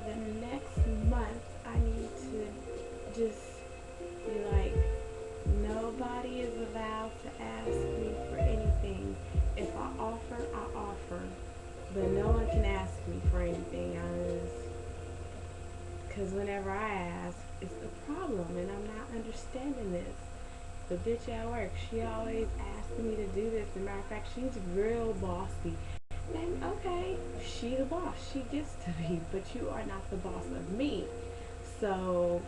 the next month, I need to just be like, nobody is allowed to ask me for anything. If I offer, I offer. But no one can ask me for anything. Because whenever I ask, it's a problem, and I'm not understanding this. The bitch at work, she always asks me to do this. As a matter of fact, she's real bossy. And okay, she the boss. She gets to be, but you are not the boss of me. So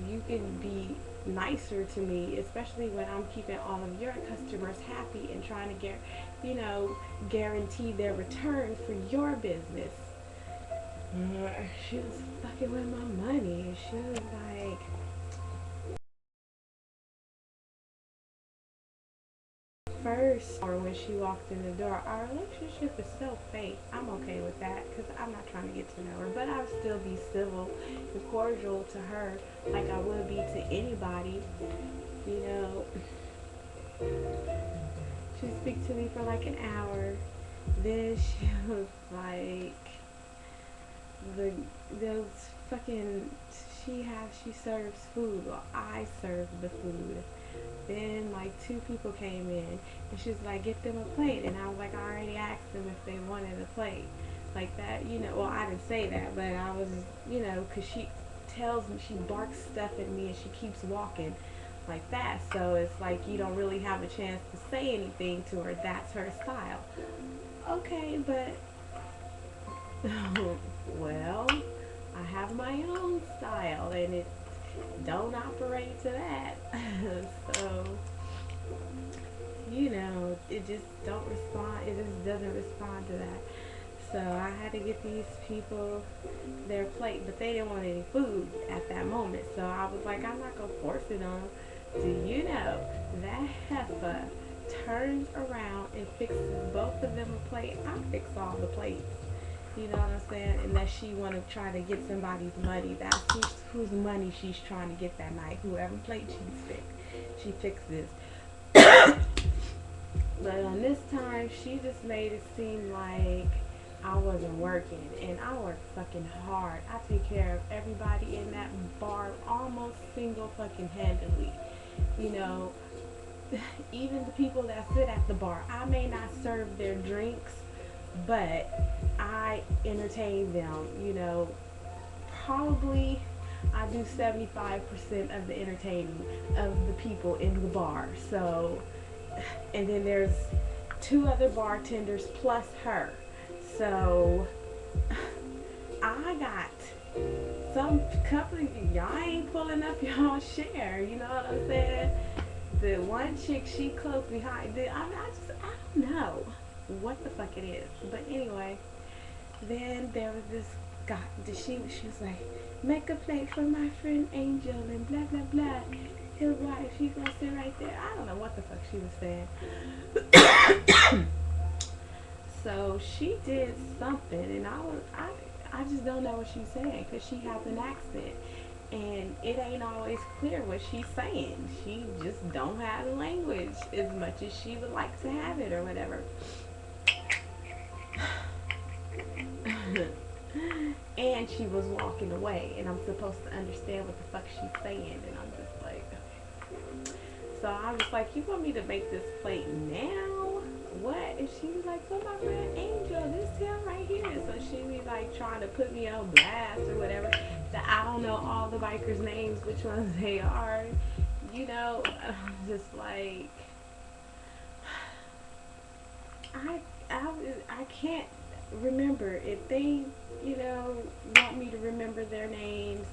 you can be nicer to me, especially when I'm keeping all of your customers happy and trying to guarantee their return for your business. She was fucking with my money. She was like, first, or when she walked in the door, our relationship is so fake. I'm okay with that because I'm not trying to get to know her, but I'll still be civil and cordial to her like I would be to anybody. You know, she'd speak to me for like an hour. Then she was like, the those fucking she serves food, or I serve the food. Then like two people came in and she was like, get them a plate, and I was like, I already asked them if they wanted a plate. Like that, well, I didn't say that, but I was, because she tells me, she barks stuff at me and she keeps walking like that. So it's like you don't really have a chance to say anything to her. That's her style. Okay, but well, I have my own style and it don't operate to that. So, it just don't respond. It just doesn't respond to that. So I had to get these people their plate, but they didn't want any food at that moment. So I was like, I'm not gonna force it on them. Do you know that heifer turns around and fixes both of them a plate? I fix all the plates. You know what I'm saying? Unless she want to try to get somebody's money. That's whose money she's trying to get that night. Whoever plate she fixes. But on this time, she just made it seem like I wasn't working, and I work fucking hard. I take care of everybody in that bar almost single fucking handedly. You know, even the people that sit at the bar, I may not serve their drinks, but I entertain them. Probably I do 75% of the entertaining of the people in the bar. So, and then there's two other bartenders plus her. So I got some couple of y'all ain't pulling up y'all share. You know what I'm saying? The one chick she close behind. I don't know what the fuck it is. But anyway, then there was this guy. She was like, make a plate for my friend Angel and blah blah blah. His wife, she's gonna sit right there. I don't know what the fuck she was saying. So she did something, and I just don't know what she's saying because she has an accent, and it ain't always clear what she's saying. She just don't have the language as much as she would like to have it or whatever. And she was walking away, and I'm supposed to understand what the fuck she's saying, and I'm just like, so I was like, you want me to make this plate now? What? And she was like, for my friend Angel, this him right here. So she was like trying to put me on blast or whatever. That I don't know all the bikers' names, which ones they are. I'm just like, I can't remember. If they, want me to remember their names,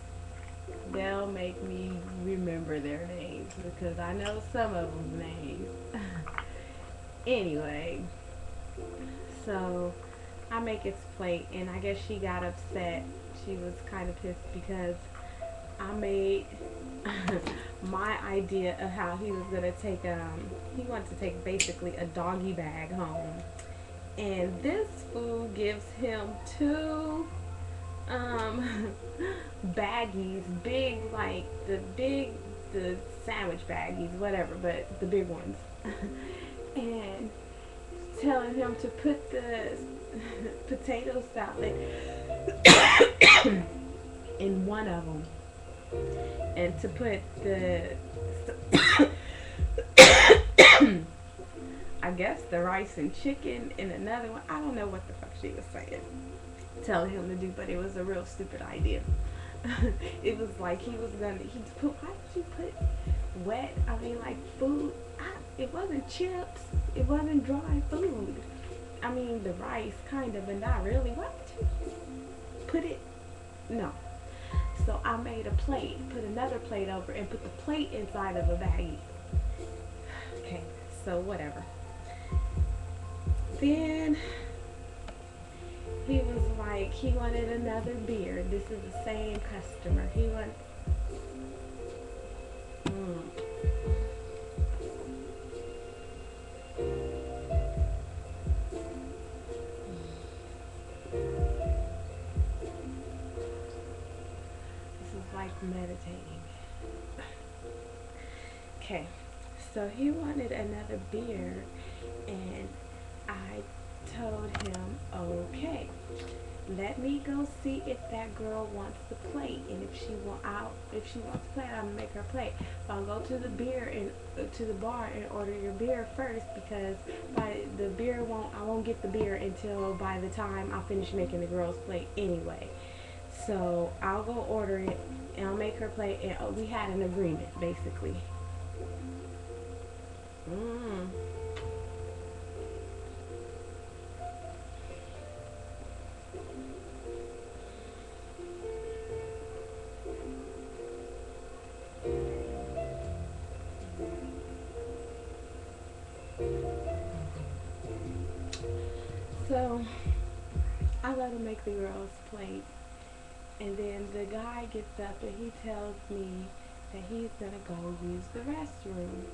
they'll make me remember their names because I know some of them's names. Anyway, so I make its plate, and I guess she got upset. She was kind of pissed because I made my idea of how he was gonna take he wanted to take basically a doggy bag home, and this fool gives him two baggies, big, like the sandwich baggies, whatever, but the big ones. And telling him to put the potato salad in one of them, and to put the I guess the rice and chicken in another one. I don't know what the fuck she was saying, telling him to do, but it was a real stupid idea. It was like he put, why did you put wet, I mean like food, it wasn't chips, it wasn't dry food. I mean the rice kind of, but not really. Why would you put it, no. So I made a plate, put another plate over, and put the plate inside of a baggie. Okay, so whatever. Then he was like, he wanted another beer. This is the same customer. He went, mm. This is like meditating. Okay, so he wanted another beer, and I told him, okay, let me go see if that girl wants the plate, and if she wants the plate, I'm gonna make her plate. So I'll go to the beer and to the bar and order your beer first, because I won't get the beer until by the time I finish making the girl's plate anyway. So I'll go order it and I'll make her plate, and we had an agreement basically. Mm. So I let him make the girl's plate, and then the guy gets up and he tells me that he's gonna go use the restroom.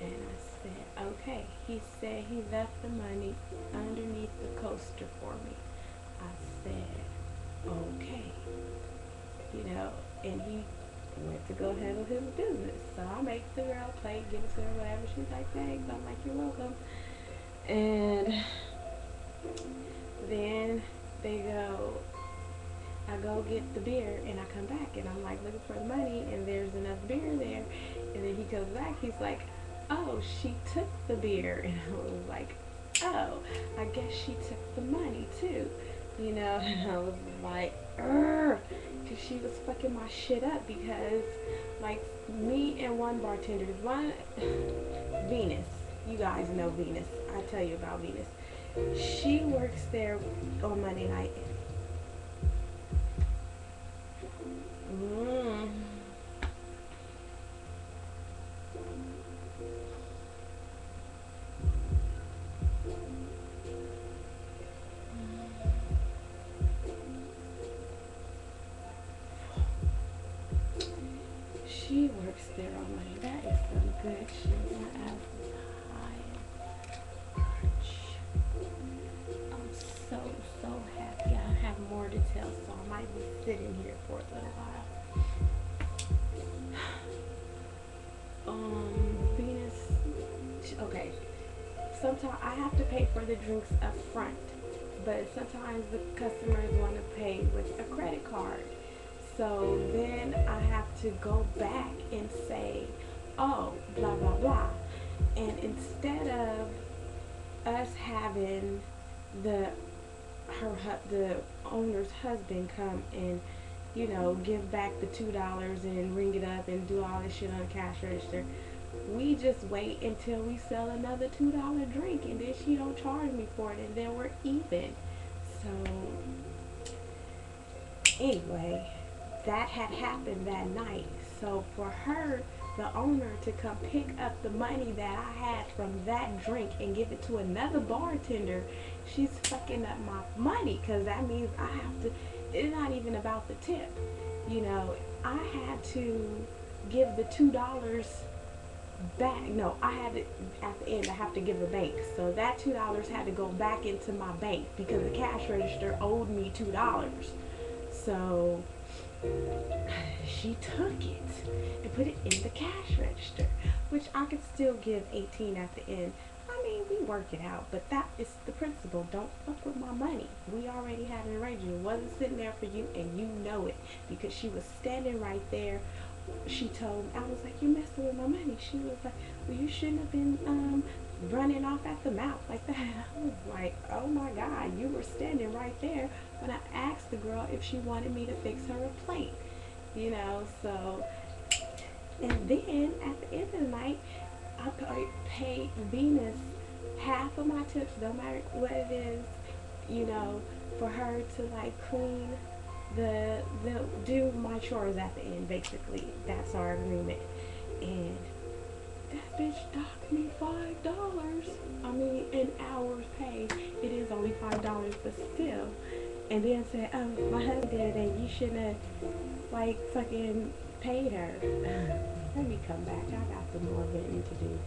And I said, okay. He said he left the money underneath the coaster for me. I said, okay. And he went to go handle his business. So I make the girl plate, give it to her, whatever. She's like, thanks. I'm like, you're welcome. And then I go get the beer, and I come back, and I'm like looking for the money, and there's enough beer there. And then he comes back, he's like, oh, she took the beer. And I was like, oh, I guess she took the money too. And I was like, because she was fucking my shit up, because like me and one bartender, Venus, you guys know Venus, I tell you about Venus. She works there on Monday night. Mm. She works there on Monday. That is some good shit. My ass is high. I'm so happy. I have more to tell, so I might be sitting here for a little while. Venus. Okay. Sometimes I have to pay for the drinks up front, but sometimes the customers want to pay with a credit card. So then I have to go back and say, oh, blah, blah, blah. And instead of us having the owner's husband come and, give back the $2 and ring it up and do all this shit on the cash register, we just wait until we sell another $2 drink, and then she don't charge me for it, and then we're even. So anyway, that had happened that night. So for her, the owner, to come pick up the money that I had from that drink and give it to another bartender, she's fucking up my money, because that means I have to, it's not even about the tip. I had to give the $2 back. No, I had to, at the end, I have to give a bank. So that $2 had to go back into my bank, because the cash register owed me $2. So she took it and put it in the cash register, which I could still give 18 at the end. I mean, we work it out, but that is the principle. Don't fuck with my money. We already had an arrangement. It wasn't sitting there for you, and you know it because she was standing right there. She told me, I was like, you messing with my money. She was like, well, you shouldn't have been running off at the mouth like that. I was like, oh my God, you were standing right there when I asked the girl if she wanted me to fix her a plate. So, and then at the end of the night, I pay Venus half of my tips, no matter what it is, you know, for her to like clean the do my chores at the end. Basically, that's our agreement. And that bitch docked me $5. I mean, an hour's pay. It is only $5, but still. And then said, my husband did it, and you shouldn't have like fucking paid her. Let me come back. I got some more venting to do.